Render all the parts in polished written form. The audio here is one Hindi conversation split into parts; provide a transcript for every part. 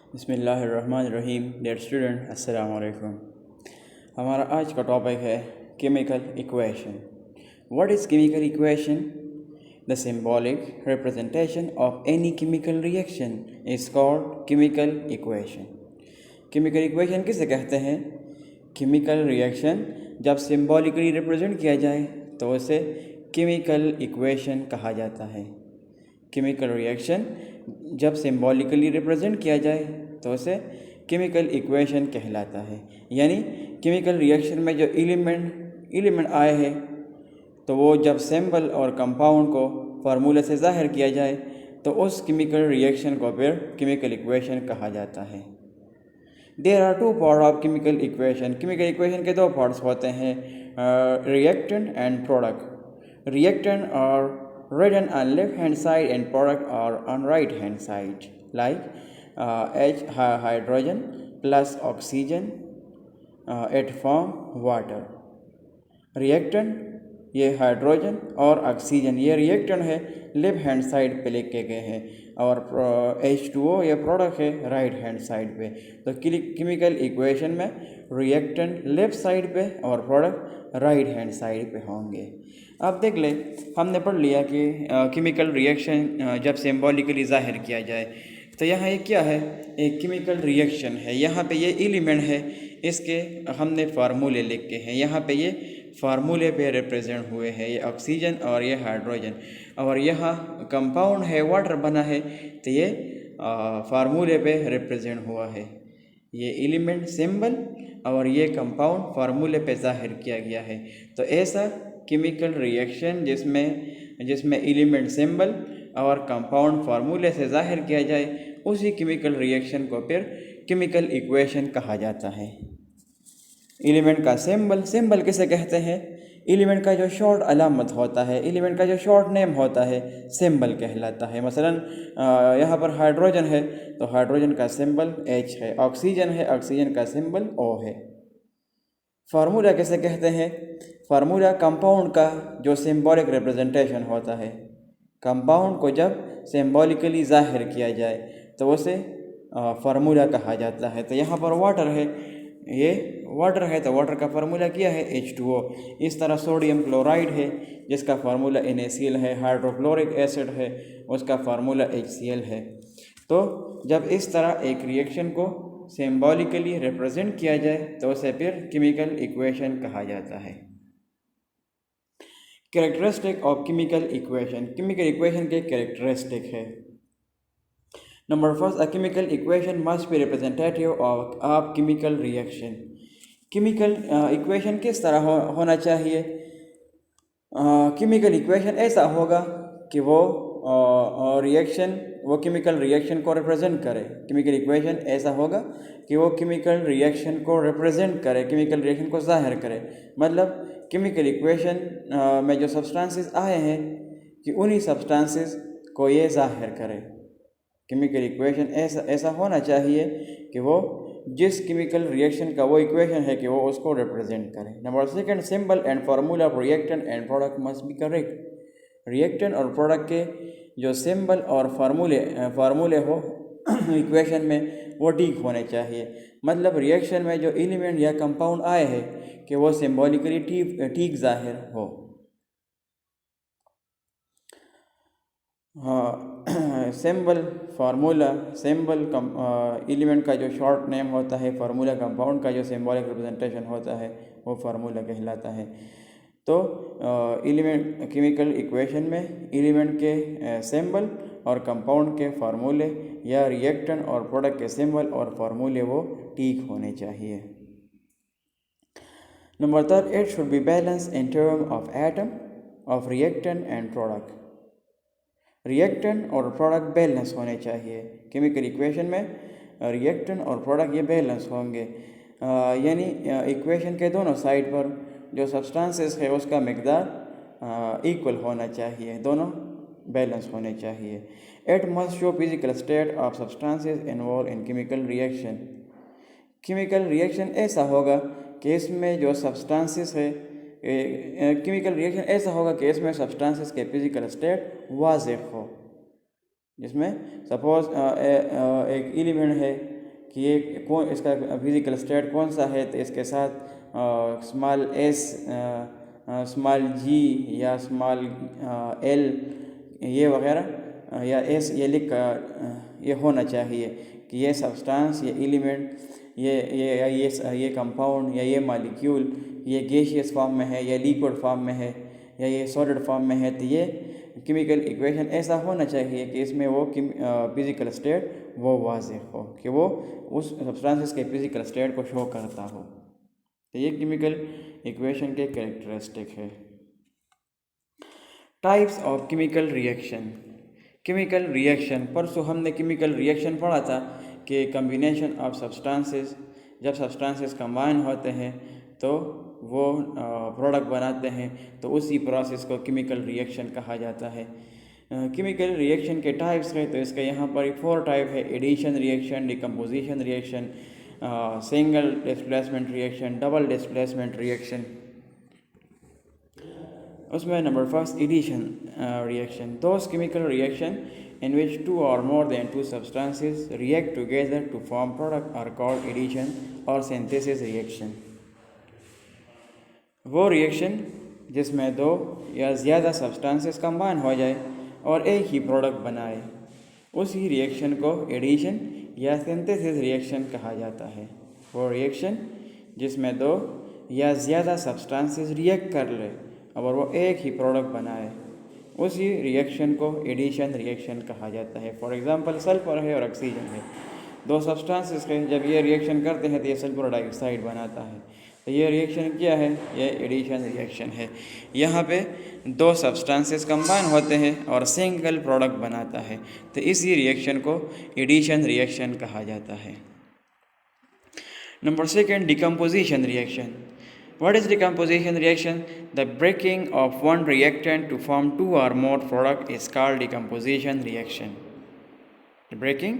बिस्मिल्लाहिर्रहमानिर्रहीम। डियर स्टूडेंट, अस्सलाम वालेकुम। हमारा आज का टॉपिक है chemical equation. What is chemical equation? The symbolic representation of any chemical reaction is called chemical equation. Chemical equation किसे कहते हैं? केमिकल रिएक्शन जब सिंबॉलिकली रिप्रेजेंट किया जाए तो उसे केमिकल इक्वेशन कहा जाता है। केमिकल रिएक्शन जब सिंबॉलिकली रिप्रेजेंट किया जाए तो उसे केमिकल इक्वेशन कहलाता है। यानी केमिकल रिएक्शन में जो एलिमेंट आए हैं तो वो जब सिंबल और कंपाउंड को फार्मूले से ज़ाहिर किया जाए तो उस केमिकल रिएक्शन को फिर केमिकल इक्वेशन कहा जाता है। There are two part of chemical equation. Chemical equation के दो पार्ट्स होते हैं, रिएक्टेंट एंड प्रोडक्ट। रिएक्टेंट और written on left hand side and product are on right hand side, like H hydrogen plus oxygen it form water. Reactant ये हाइड्रोजन और ऑक्सीजन ये रिएक्टेंट है, लेफ्ट हैंड साइड पे लिखे गए हैं, और H2O ये प्रोडक्ट है राइट हैंड साइड पे। तो केमिकल इक्वेशन में रिएक्टेंट लेफ्ट साइड पे और प्रोडक्ट राइट हैंड साइड पे होंगे। अब देख ले, हमने पढ़ लिया कि केमिकल रिएक्शन जब सिंबॉलिकली ज़ाहिर किया जाए तो यहाँ ये क्या है, एक केमिकल रिएक्शन है। यहाँ पे ये एलिमेंट है, इसके हमने फार्मूले लिखे हैं। यहाँ पे ये फार्मूले पे रिप्रेजेंट हुए हैं, ये ऑक्सीजन और ये हाइड्रोजन, और यहाँ कंपाउंड है वाटर बना है तो ये फार्मूले पे रिप्रेजेंट हुआ है। ये एलिमेंट सिंबल और ये कंपाउंड फार्मूले पे ज़ाहिर किया गया है। तो ऐसा केमिकल रिएक्शन जिसमें एलिमेंट सिंबल और कंपाउंड फार्मूले से ज़ाहिर किया जाए उसी केमिकल रिएक्शन को फिर केमिकल इक्वेशन कहा जाता है। एलिमेंट का सिंबल किसे कहते हैं? एलिमेंट का जो शॉर्ट अलामत होता है, एलिमेंट का जो शॉर्ट नेम होता है सिंबल कहलाता है। मसलन यहाँ पर हाइड्रोजन है तो हाइड्रोजन का सिंबल H है, ऑक्सीजन है, ऑक्सीजन का सिंबल O है। फार्मूला किसे कहते हैं? फार्मूला कंपाउंड का जो सिंबॉलिक रिप्रेजेंटेशन होता है। कंपाउंड को जब सिंबॉलिकली ज़ाहिर किया जाए तो उसे फार्मूला कहा जाता है। तो यहाँ पर वाटर है, ये वाटर है तो वाटर का फार्मूला क्या है? H2O। इस तरह सोडियम क्लोराइड है जिसका फार्मूला NaCl है, हाइड्रोक्लोरिक एसिड है उसका फार्मूला HCl है। तो जब इस तरह एक रिएक्शन को सिंबॉलिकली रिप्रेजेंट किया जाए तो उसे फिर केमिकल इक्वेशन कहा जाता है। Characteristic of chemical equation. Chemical equation के कैरेक्टरिस्टिक है। Number first, a chemical equation must be representative of chemical reaction. Chemical equation किस तरह होना चाहिए? केमिकल इक्वेशन ऐसा होगा कि वो केमिकल रिएक्शन को रिप्रेजेंट करे। केमिकल इक्वेशन ऐसा होगा कि वो केमिकल रिएक्शन को रिप्रेजेंट करे, केमिकल रिएक्शन को ज़ाहिर करे। मतलब केमिकल इक्वेशन में जो सब्सटेंसेस आए हैं कि उन्हीं सब्सटेंसेस को ये ज़ाहिर करे। केमिकल इक्वेशन ऐसा होना चाहिए कि वो जिस केमिकल रिएक्शन का वो इक्वेशन है कि वो उसको रिप्रेजेंट करे। Number second, symbol and formula of reactant and product must be correct. Reactant और प्रोडक्ट के जो सिंबल और फार्मूले हो इक्वेशन में वो ठीक होने चाहिए। मतलब रिएक्शन में जो एलिमेंट या कंपाउंड आए हैं कि वो सिंबॉलिकली ठीक ज़ाहिर हो। हाँ, सिंबल एलिमेंट का जो शॉर्ट नेम होता है, फार्मूला कंपाउंड का जो सिंबॉलिक रिप्रेजेंटेशन होता है वो फार्मूला कहलाता है। तो एलिमेंट केमिकल इक्वेशन में एलिमेंट के सिंबल और कंपाउंड के फार्मूले या रिएक्टेंट और प्रोडक्ट के सिंबल और फार्मूले वो ठीक होने चाहिए। Number third, it should be balance in term of atom of reactant and product. Reactant और प्रोडक्ट बैलेंस होने चाहिए। केमिकल इक्वेशन में रिएक्टेंट और प्रोडक्ट ये बैलेंस होंगे, यानी इक्वेशन के दोनों साइड पर जो सब्सटेंसेस है उसका मिकदार इक्वल होना चाहिए, दोनों बैलेंस होने चाहिए। It must show physical state of substances involve in chemical reaction. Chemical reaction ऐसा होगा कि इसमें जो सब्सटेंसेस है केमिकल रिएक्शन ऐसा होगा कि इसमें सब्सटेंसेस के फिजिकल स्टेट वाज़ेह हो। जिसमें सपोज एक एलिमेंट है कि ये कौन इसका फिज़िकल स्टेट कौन सा है, तो इसके साथ स्मॉल एस, स्मॉल जी या स्मॉल एल ये वगैरह या एस ये लिख ये होना चाहिए कि ये सब्सटेंस, ये एलिमेंट, ये कंपाउंड या ये मॉलिक्यूल ये गैसियस फॉर्म में है या लिक्विड फॉर्म में है या ये सॉलिड फॉर्म में है। तो ये केमिकल इक्वेशन ऐसा होना चाहिए कि इसमें वो फिज़िकल स्टेट वो वाज़ेह हो, कि वो उस सब्सटेंसेस के फिज़िकल स्टेट को शो करता हो। तो ये केमिकल इक्वेशन के कैरेक्टरिस्टिक है। Types of chemical reaction. Chemical reaction, परसों हमने केमिकल रिएक्शन पढ़ा था कि कम्बिनेशन ऑफ सब्सटेंसेस, जब सब्सटेंसेस कंबाइन होते हैं तो वो प्रोडक्ट बनाते हैं, तो उसी प्रोसेस को केमिकल रिएक्शन कहा जाता है। केमिकल रिएक्शन के टाइप्स हैं, तो इसका यहाँ पर 4 टाइप है: addition reaction, decomposition reaction, single displacement reaction, double displacement reaction. उसमें number first addition reaction, those chemical reaction in which 2 or more than 2 substances react together to form product are called addition or synthesis reaction। वो रिएक्शन जिसमें 2 या ज़्यादा सब्सटेंसेस कंबाइन हो जाए और एक ही प्रोडक्ट बनाए, उसी रिएक्शन को एडिशन या सिंथेसिस रिएक्शन कहा जाता है। वो रिएक्शन जिसमें 2 या ज़्यादा सब्सटेंसेस रिएक्ट कर ले और वो एक ही प्रोडक्ट बनाए, उसी रिएक्शन को एडिशन रिएक्शन कहा जाता है। फॉर एग्जांपल सल्फर है और ऑक्सीजन है, 2 सब्सटेंसेस के जब ये रिएक्शन करते हैं तो ये सल्फर डाइऑक्साइड बनाता है। तो ये रिएक्शन क्या है? ये एडिशन रिएक्शन है। यहाँ पे 2 सब्सटेंसेस कंबाइन होते हैं और सिंगल प्रोडक्ट बनाता है, तो इसी रिएक्शन को एडिशन रिएक्शन कहा जाता है। Number second, decomposition reaction. What is decomposition reaction? The breaking of one reactant to form 2 or more product is called decomposition reaction। The breaking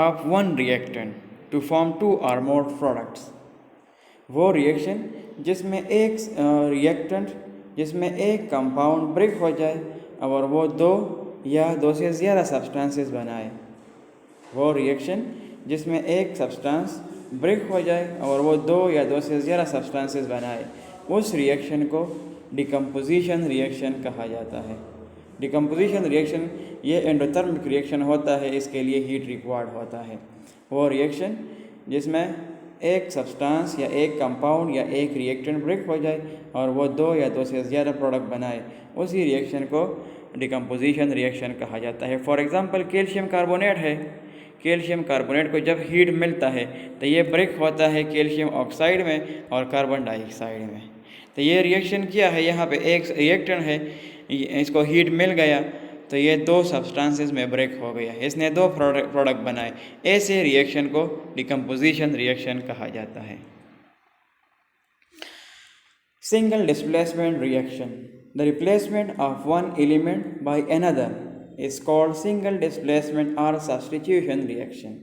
of one reactant to form 2 or more products, वो रिएक्शन जिसमें एक रिएक्टेंट जिसमें एक कंपाउंड ब्रेक हो जाए और वो 2 या 2 से ज़्यादा सब्सटेंसेस बनाए। वो रिएक्शन जिसमें एक सब्सटेंस ब्रेक हो जाए और वो 2 या 2 से ज़्यादा सब्सटेंसेस बनाए, उस रिएक्शन को डिकम्पोजिशन रिएक्शन कहा जाता है। डिकम्पोजिशन रिएक्शन ये एंडोथर्मिक रिएक्शन होता है, इसके लिए हीट रिक्वायर्ड होता है। वो रिएक्शन जिसमें एक सब्सटेंस या एक कंपाउंड या एक रिएक्टेंट ब्रेक हो जाए और वो 2 या 2 से ज़्यादा प्रोडक्ट बनाए, उसी रिएक्शन को डिकम्पोजिशन रिएक्शन कहा जाता है। फॉर एग्ज़ाम्पल कैल्शियम कार्बोनेट है, कैल्शियम कार्बोनेट को जब हीट मिलता है तो ये ब्रेक होता है कैल्शियम ऑक्साइड में और कार्बन डाइऑक्साइड में। तो ये रिएक्शन क्या है? यहाँ पे एक रिएक्टेंट है, इसको हीट मिल गया तो ये 2 सब्सटेंसेस में ब्रेक हो गया, इसने 2 प्रोडक्ट बनाए। ऐसे रिएक्शन को डिकम्पोजिशन रिएक्शन कहा जाता है। Single displacement reaction, the replacement of one element by another is called single displacement or substitution reaction।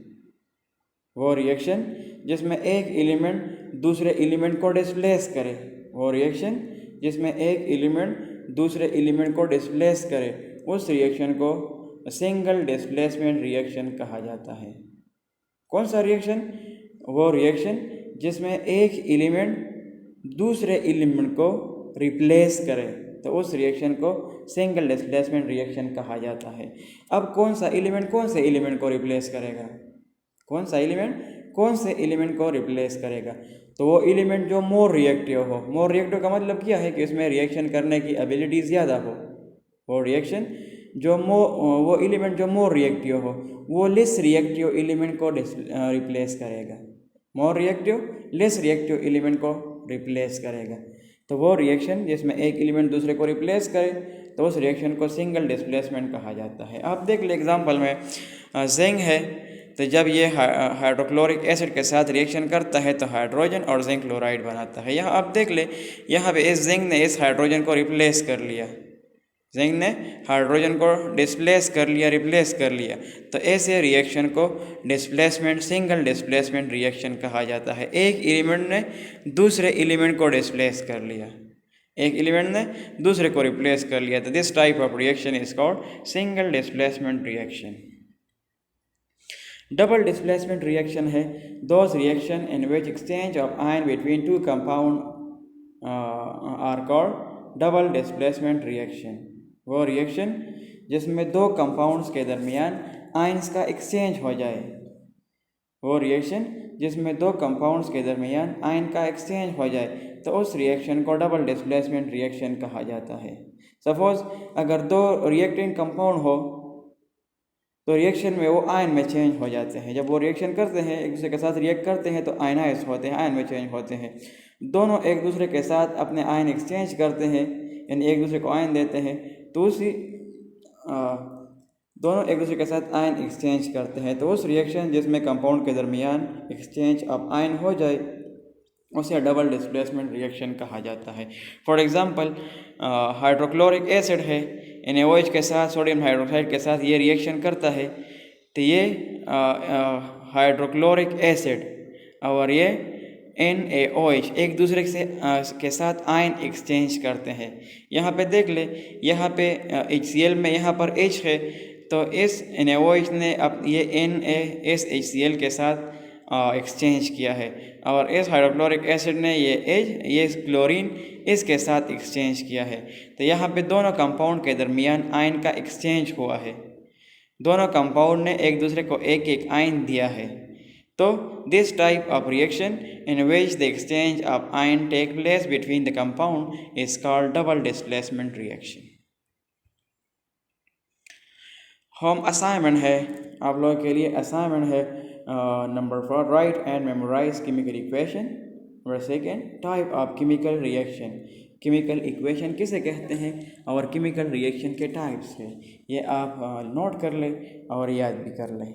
वो रिएक्शन जिसमें एक एलिमेंट दूसरे एलिमेंट को डिस्प्लेस करे, वो रिएक्शन जिसमें एक एलिमेंट दूसरे एलिमेंट को डिस्प्लेस करे, उस रिएक्शन को सिंगल डिस्प्लेसमेंट रिएक्शन कहा जाता है। कौन सा रिएक्शन? वो रिएक्शन जिसमें एक एलिमेंट दूसरे एलिमेंट को रिप्लेस करे, तो उस रिएक्शन को सिंगल डिस्प्लेसमेंट रिएक्शन कहा जाता है। अब कौन सा एलिमेंट कौन से एलिमेंट को रिप्लेस करेगा? कौन सा एलिमेंट कौन से एलिमेंट को रिप्लेस करेगा? तो वो एलिमेंट जो मोर रिएक्टिव हो। मोर रिएक्टिव का मतलब क्या है? कि उसमें रिएक्शन करने की एबिलिटी ज़्यादा हो। वो रिएक्शन जो वो एलिमेंट जो मोर रिएक्टिव हो, वो लेस रिएक्टिव एलिमेंट को रिप्लेस करेगा। More reactive less reactive element को रिप्लेस करेगा। तो वो रिएक्शन जिसमें एक एलिमेंट दूसरे को रिप्लेस करे, तो उस रिएक्शन को सिंगल डिस्प्लेसमेंट कहा जाता है। आप देख ले एग्जांपल में जिंक है, तो जब ये हाइड्रोक्लोरिक एसिड के साथ रिएक्शन करता है तो हाइड्रोजन और जिंक क्लोराइड बनाता है। यहाँ आप देख ले, यहाँ पे इस जिंक ने इस हाइड्रोजन को रिप्लेस कर लिया, जिंक ने हाइड्रोजन को डिस्प्लेस कर लिया, रिप्लेस कर लिया। तो ऐसे रिएक्शन को डिस्प्लेसमेंट सिंगल डिस्प्लेसमेंट रिएक्शन कहा जाता है। एक एलिमेंट ने दूसरे एलिमेंट को डिस्प्लेस कर लिया, एक एलिमेंट ने दूसरे को रिप्लेस कर लिया, तो this type of reaction is called single displacement reaction. Double displacement reaction है those reaction in which exchange of ion between two compound are called double displacement reaction. वो रिएक्शन जिसमें दो कंपाउंड्स के दरमियान आयंस का एक्सचेंज हो जाए, वो रिएक्शन जिसमें दो कंपाउंड्स के दरमियान आयन का एक्सचेंज हो जाए तो उस रिएक्शन को डबल डिस्प्लेसमेंट रिएक्शन कहा जाता है। सपोज अगर दो रिएक्टेंट कंपाउंड हो तो रिएक्शन में वो आयन में चेंज हो जाते हैं। जब वो रिएक्शन करते हैं, एक दूसरे के साथ रिएक्ट करते हैं तो आयनाइज होते हैं, आयन में चेंज होते हैं। दोनों एक दूसरे के साथ अपने आयन एक्सचेंज करते हैं, यानी एक दूसरे को आयन देते हैं, तो उसी दोनों एक दूसरे के साथ आयन एक्सचेंज करते हैं तो उस रिएक्शन जिसमें कंपाउंड के दरमियान एक्सचेंज ऑफ आयन हो जाए उसे डबल डिस्प्लेसमेंट रिएक्शन कहा जाता है। फॉर एग्जांपल हाइड्रोक्लोरिक एसिड है, NaOH के साथ सोडियम हाइड्रोक्साइड के साथ ये रिएक्शन करता है तो ये हाइड्रोक्लोरिक एसिड और ये NaOH एक दूसरे से के साथ आयन एक्सचेंज करते हैं। यहाँ पे देख ले, यहाँ पे HCl में यहाँ पर H है तो इस NaOH ने अब ये NaSHCl के साथ एक्सचेंज किया है और इस हाइड्रोक्लोरिक एसिड ने ये क्लोरीन इसके साथ एक्सचेंज किया है। तो यहाँ पे दोनों कंपाउंड के दरमियान आयन का एक्सचेंज हुआ है, दोनों कंपाउंड ने एक दूसरे को एक एक आयन दिया है। तो this type of reaction in which the exchange of ion take place between the compound is called double displacement reaction. Home assignment है, आप लोगों के लिए असाइनमेंट है number 4, write and memorise chemical equation. Number 2, type of chemical reaction, chemical equation किसे कहते हैं और केमिकल रिएक्शन के टाइप्स है, ये आप नोट कर लें और याद भी कर लें।